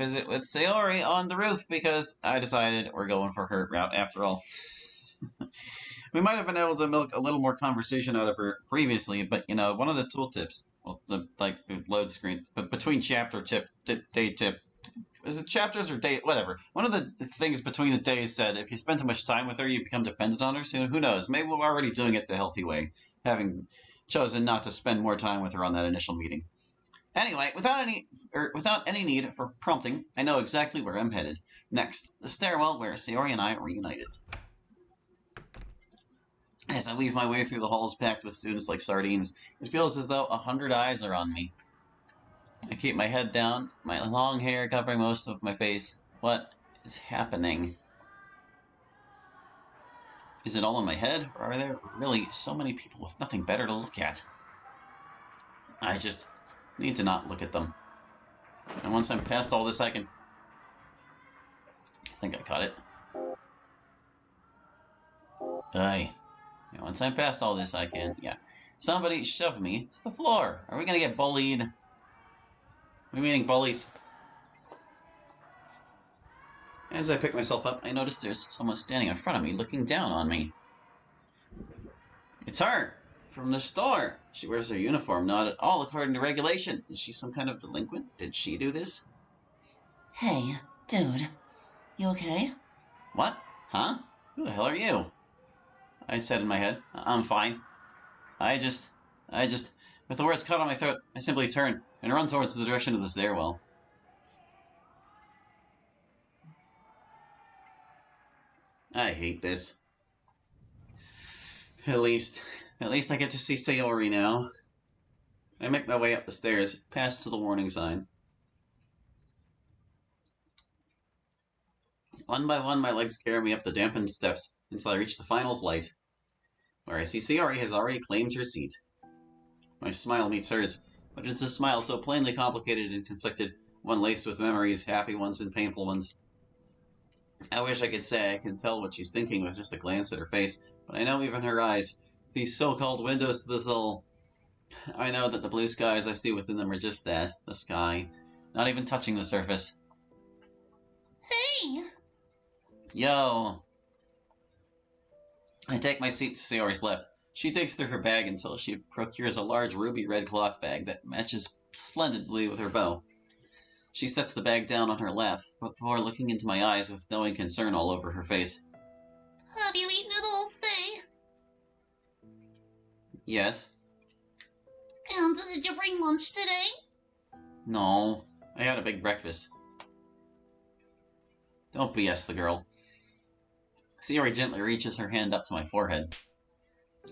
visit with Sayori on the roof because I decided we're going for her route after all. We might have been able to milk a little more conversation out of her previously, but one of the tooltips, well, the load screen, but between chapter day tip, is it chapters or day, whatever. One of the things between the days said if you spend too much time with her, you become dependent on her. So who knows? Maybe we're already doing it the healthy way, having chosen not to spend more time with her on that initial meeting. Anyway, without any need for prompting, I know exactly where I'm headed. Next, the stairwell where Sayori and I are reunited. As I weave my way through the halls packed with students like sardines, it feels as though 100 eyes are on me. I keep my head down, my long hair covering most of my face. What is happening? Is it all in my head, or are there really so many people with nothing better to look at? I just need to not look at them. And once I'm past all this, I think I caught it. Aye. Yeah, once I'm past all this, yeah. Somebody shove me to the floor. Are we gonna get bullied? We meaning bullies? As I pick myself up, I notice there's someone standing in front of me, looking down on me. It's her! From the store! She wears her uniform, not at all according to regulation. Is she some kind of delinquent? Did she do this? Hey, dude. You okay? What? Huh? Who the hell are you? I said in my head. I'm fine. I just... With the words caught on my throat, I simply turn and run towards the direction of the stairwell. I hate this. At least I get to see Sayori now. I make my way up the stairs, past to the warning sign. One by one, my legs carry me up the dampened steps until I reach the final flight, where I see Sayori has already claimed her seat. My smile meets hers, but it's a smile so plainly complicated and conflicted, one laced with memories, happy ones and painful ones. I wish I could say I can tell what she's thinking with just a glance at her face, but I know even her eyes, these so-called windows to the soul. I know that the blue skies I see within them are just that, the sky, not even touching the surface. Hey! Yo! I take my seat to Sayori's left. She digs through her bag until she procures a large ruby-red cloth bag that matches splendidly with her bow. She sets the bag down on her lap, before looking into my eyes with knowing concern all over her face. Have you eaten it all today? Yes. And did you bring lunch today? No, I had a big breakfast. Don't BS the girl. Sayori gently reaches her hand up to my forehead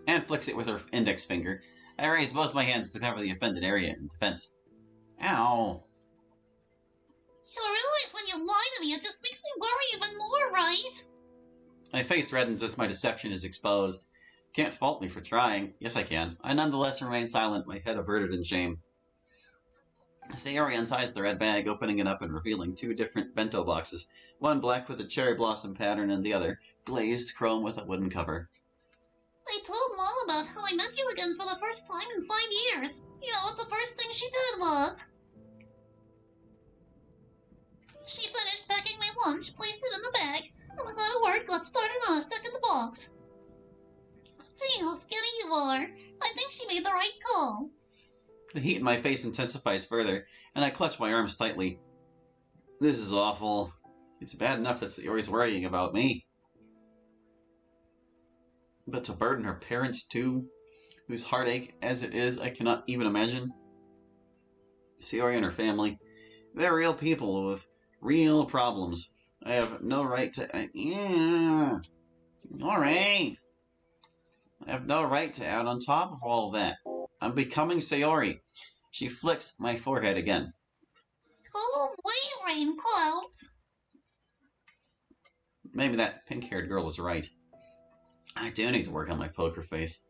and flicks it with her index finger. I raise both my hands to cover the offended area in defense. Ow! You realize when you lie to me, it just makes me worry even more, right? My face reddens as my deception is exposed. Can't fault me for trying. Yes, I can. I nonetheless remain silent, my head averted in shame. Sayori unties the red bag, opening it up and revealing two different bento boxes, one black with a cherry blossom pattern and the other glazed chrome with a wooden cover. I told Mom about how I met you again for the first time in 5 years. You know what the first thing she did was? She finished packing my lunch, placed it in the bag, and without a word got started on a second box. Seeing how skinny you are, I think she made the right call. The heat in my face intensifies further, and I clutch my arms tightly. This is awful. It's bad enough that Sayori's worrying about me. But to burden her parents too, whose heartache as it is I cannot even imagine. Sayori and her family, they're real people with real problems. I have no right to... Alright! I have no right to add on top of all that. I'm becoming Sayori. She flicks my forehead again. Go away, rain clouds. Maybe that pink-haired girl was right. I do need to work on my poker face.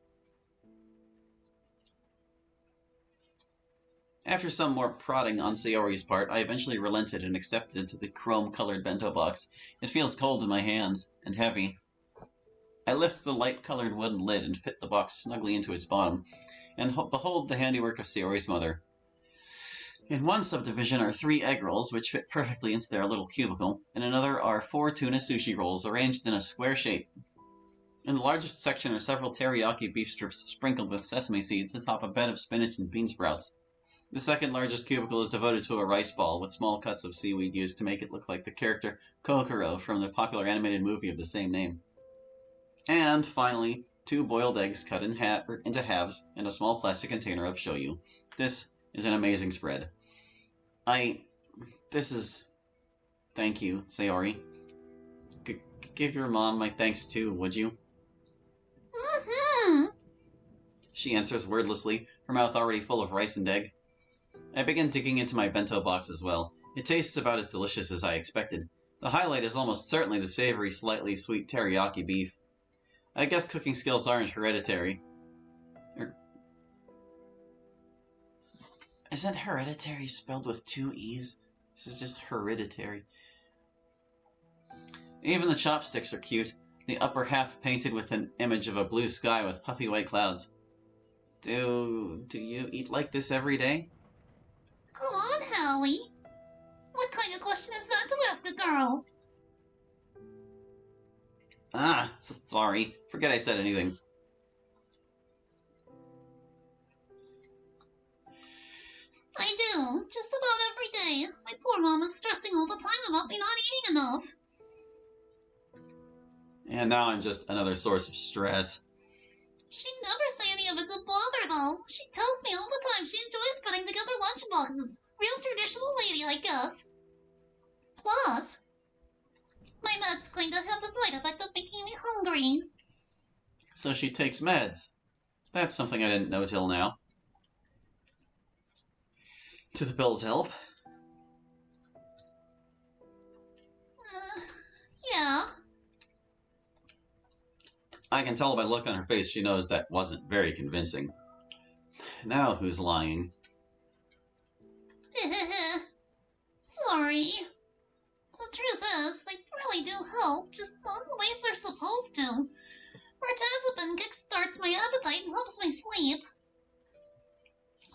After some more prodding on Sayori's part, I eventually relented and accepted the chrome-colored bento box. It feels cold in my hands, and heavy. I lift the light-colored wooden lid and fit the box snugly into its bottom, and behold the handiwork of Sayori's mother. In one subdivision are 3 egg rolls, which fit perfectly into their little cubicle. In another are 4 tuna sushi rolls, arranged in a square shape. In the largest section are several teriyaki beef strips sprinkled with sesame seeds atop a bed of spinach and bean sprouts. The second largest cubicle is devoted to a rice ball, with small cuts of seaweed used to make it look like the character Kokoro from the popular animated movie of the same name. And, finally, 2 boiled eggs cut into halves and a small plastic container of shoyu. This is an amazing spread. This is... Thank you, Sayori. Give your mom my thanks too, would you? Mm-hmm. She answers wordlessly, her mouth already full of rice and egg. I begin digging into my bento box as well. It tastes about as delicious as I expected. The highlight is almost certainly the savory, slightly sweet teriyaki beef. I guess cooking skills aren't hereditary. Isn't hereditary spelled with 2 E's? This is just hereditary. Even the chopsticks are cute, the upper half painted with an image of a blue sky with puffy white clouds. Do you eat like this every day? Come on, Hallie. What kind of question is that to ask a girl? Sorry. Forget I said anything. I do, just about every day. My poor mom is stressing all the time about me not eating enough. And now I'm just another source of stress. She'd never say any of it's a bother, though. She tells me all the time she enjoys putting together lunch boxes. Real traditional lady, I guess. Plus, my med's going to have the side effect of making me hungry. So she takes meds. That's something I didn't know till now. Do the pills help? Yeah. I can tell by the look on her face she knows that wasn't very convincing. Now who's lying? Sorry. The truth is, they really do help, just not the ways they're supposed to. Mirtazapine kickstarts my appetite and helps me sleep.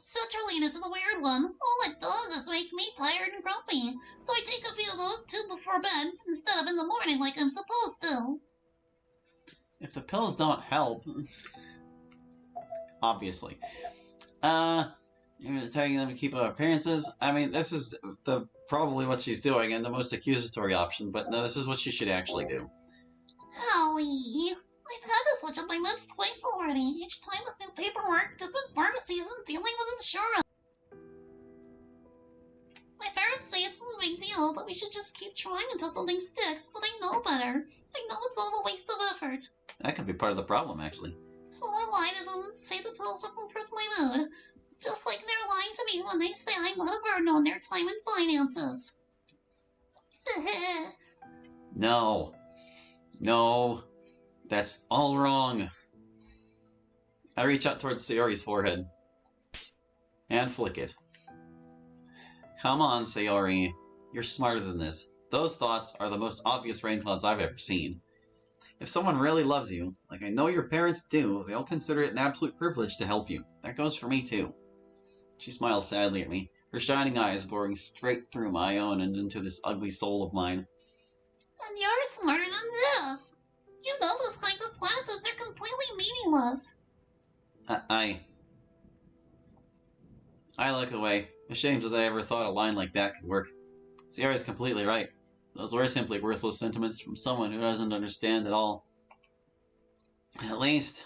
Citrulline is the weird one. All it does is make me tired and grumpy, so I take a few of those too before bed, instead of in the morning like I'm supposed to. If the pills don't help... Obviously. You're telling them to keep up appearances? I mean, this is probably what she's doing, and the most accusatory option, but no, this is what she should actually do. Howie, I've had to switch up my meds twice already, each time with new paperwork, different pharmacies, and dealing with insurance. My parents say it's no big deal, that we should just keep trying until something sticks, but I know better. I know it's all a waste of effort. That could be part of the problem, actually. So I lie to them and say the pills have improved my mood. Just like they're lying to me when they say I'm not a burden on their time and finances. No. No. That's all wrong. I reach out towards Sayori's forehead. And flick it. Come on, Sayori. You're smarter than this. Those thoughts are the most obvious rain clouds I've ever seen. If someone really loves you, like I know your parents do, they'll consider it an absolute privilege to help you. That goes for me, too. She smiles sadly at me, her shining eyes boring straight through my own and into this ugly soul of mine. And you're smarter than this. You know those kinds of planets are completely meaningless. I look away, ashamed that I ever thought a line like that could work. Sierra's completely right. Those were simply worthless sentiments from someone who doesn't understand at all. At least,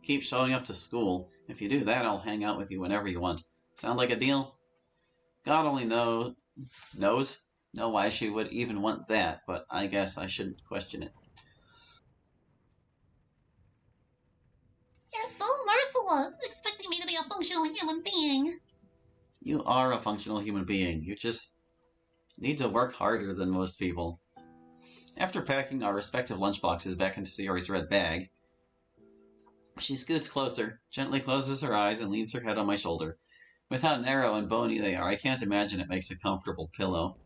keep showing up to school. If you do that, I'll hang out with you whenever you want. Sound like a deal? God only knows why she would even want that, but I guess I shouldn't question it. You're so merciless, expecting me to be a functional human being. You are a functional human being. You just need to work harder than most people. After packing our respective lunchboxes back into Sayori's red bag, she scoots closer, gently closes her eyes, and leans her head on my shoulder. With how narrow and bony they are, I can't imagine it makes a comfortable pillow.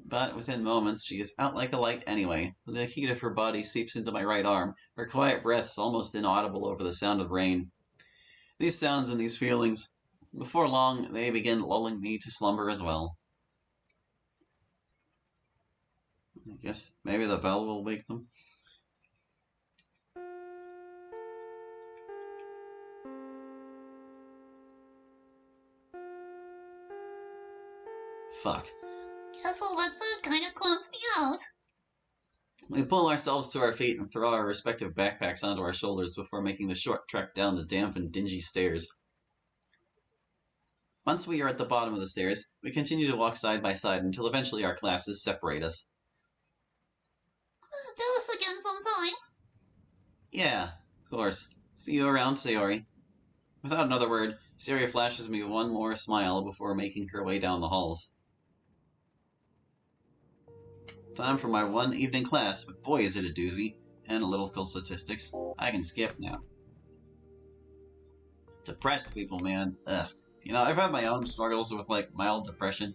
But within moments, she is out like a light anyway. The heat of her body seeps into my right arm, her quiet breaths almost inaudible over the sound of rain. These sounds and these feelings, Before long, they begin lulling me to slumber as well. I guess maybe the bell will wake them. Fuck. Guess all that food kind of clonked me out. We pull ourselves to our feet and throw our respective backpacks onto our shoulders before making the short trek down the damp and dingy stairs. Once we are at the bottom of the stairs, we continue to walk side by side until eventually our classes separate us. Do this again sometime. Yeah, of course. See you around, Sayori. Without another word, Sayori flashes me one more smile before making her way down the halls. Time for my one evening class, but boy is it a doozy. Analytical statistics. I can skip now. Depressed people, man. Ugh. You know, I've had my own struggles with, like, mild depression,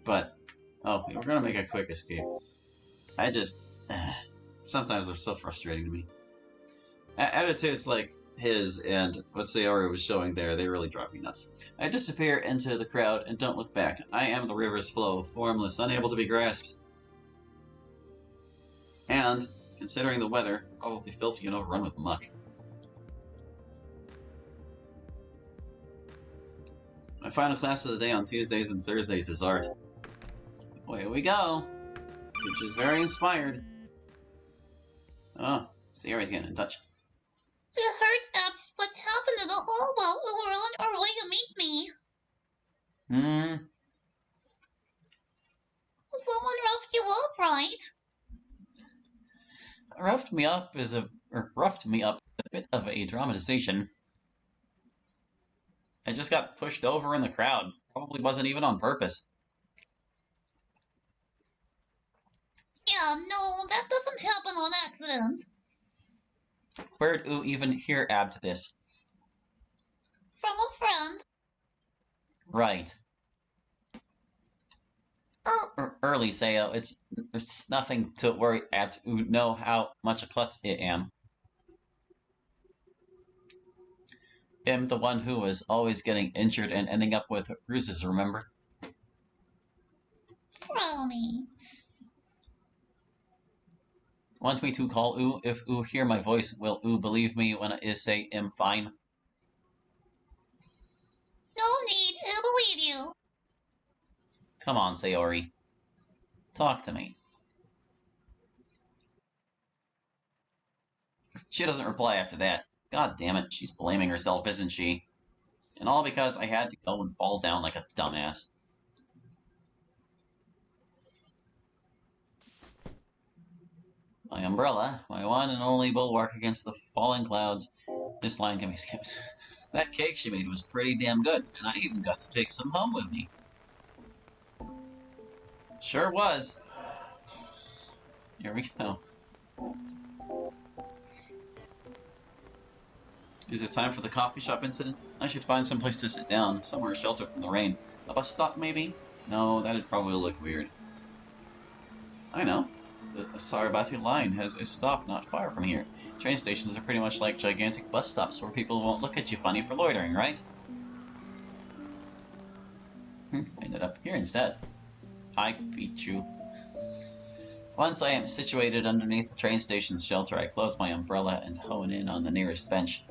but... Oh, we're gonna make a quick escape. I just... sometimes they're so frustrating to me. Attitudes like his and what Sayori was showing there, they really drive me nuts. I disappear into the crowd and don't look back. I am the river's flow, formless, unable to be grasped. And, considering the weather, probably filthy and overrun with muck. My final class of the day on Tuesdays and Thursdays is art. Away we go! Teacher's very inspired. Oh, Sayori's getting in touch. It hurt at what happened in the hall while we were on our way to meet me. Someone roughed you up, right? Roughed me up is a bit of a dramatization. I just got pushed over in the crowd. Probably wasn't even on purpose. Yeah, no, that doesn't happen on accident. Where'd oo even hear abbed this? From a friend. Right. Early, Sayo. It's nothing to worry at. Oo know how much a klutz I am. Am the one who was always getting injured and ending up with bruises, remember? Frowny. Want me to call oo? If oo hear my voice, will oo believe me when I say am fine? No need, I believe you. Come on, Sayori. Talk to me. She doesn't reply after that. God damn it, she's blaming herself, isn't she? And all because I had to go and fall down like a dumbass. My umbrella, my one and only bulwark against the falling clouds. This line can be skipped. That cake she made was pretty damn good, and I even got to take some home with me. Sure was. Here we go. Is it time for the coffee shop incident? I should find some place to sit down, somewhere sheltered from the rain. A bus stop, maybe? No, that'd probably look weird. I know. The Sarabati line has a stop not far from here. Train stations are pretty much like gigantic bus stops where people won't look at you funny for loitering, right? I ended up here instead. I beat you. Once I am situated underneath the train station's shelter, I close my umbrella and hone in on the nearest bench.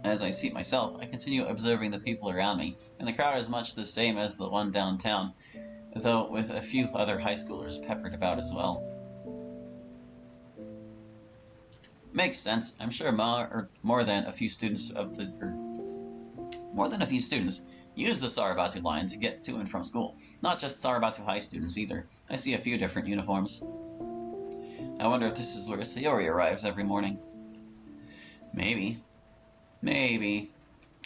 As I seat myself, I continue observing the people around me, and the crowd is much the same as the one downtown, though with a few other high schoolers peppered about as well. Makes sense. I'm sure more than a few students use the Sarabatu line to get to and from school. Not just Sarabatu High students either. I see a few different uniforms. I wonder if this is where Sayori arrives every morning. Maybe. Maybe.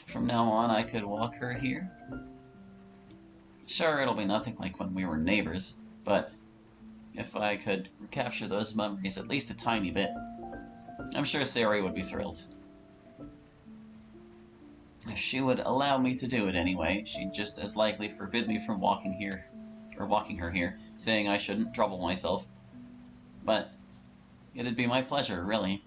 From now on, I could walk her here. Sure, it'll be nothing like when we were neighbors, but if I could recapture those memories at least a tiny bit, I'm sure Sayori would be thrilled. If she would allow me to do it anyway, she'd just as likely forbid me from walking her here, saying I shouldn't trouble myself. But it'd be my pleasure, really.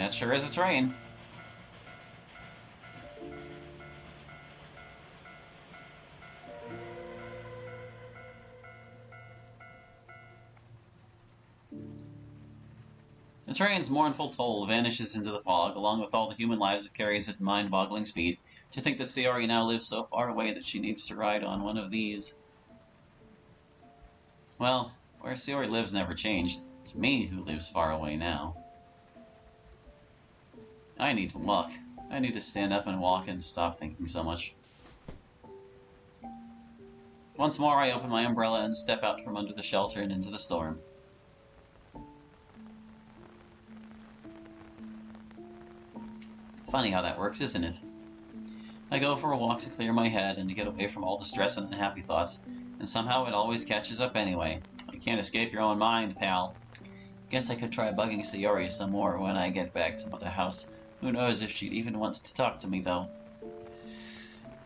That sure is a train. The train's mournful toll vanishes into the fog, along with all the human lives it carries at mind-boggling speed. To think that Sayori now lives so far away that she needs to ride on one of these. Well, where Sayori lives never changed. It's me who lives far away now. I need to walk. I need to stand up and walk and stop thinking so much. Once more, I open my umbrella and step out from under the shelter and into the storm. Funny how that works, isn't it? I go for a walk to clear my head and to get away from all the stress and unhappy thoughts, and somehow it always catches up anyway. You can't escape your own mind, pal. Guess I could try bugging Sayori some more when I get back to the house. Who knows if she'd even want to talk to me, though.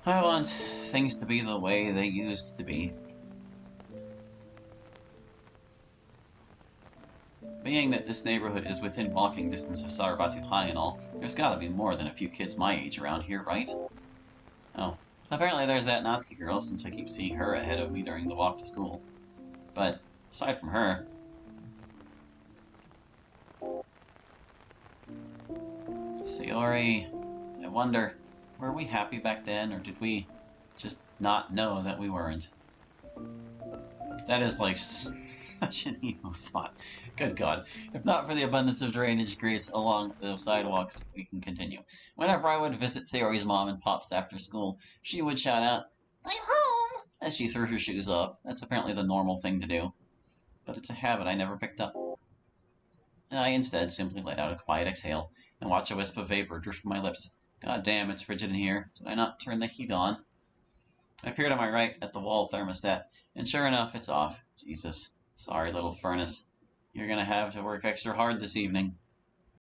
I want things to be the way they used to be. Being that this neighborhood is within walking distance of Sarabatu High and all, there's gotta be more than a few kids my age around here, right? Oh, apparently there's that Natsuki girl, since I keep seeing her ahead of me during the walk to school. But, aside from her... Sayori... I wonder, were we happy back then, or did we just not know that we weren't? That is like such an emo thought. Good God. If not for the abundance of drainage grates along the sidewalks, we can continue. Whenever I would visit Sayori's mom and pops after school, she would shout out, "I'm home!" as she threw her shoes off. That's apparently the normal thing to do. But it's a habit I never picked up. I instead simply let out a quiet exhale and watch a wisp of vapor drift from my lips. God damn, it's frigid in here. Did I not turn the heat on? I peer to my right at the wall thermostat, and sure enough, it's off. Jesus. Sorry, little furnace. You're gonna have to work extra hard this evening.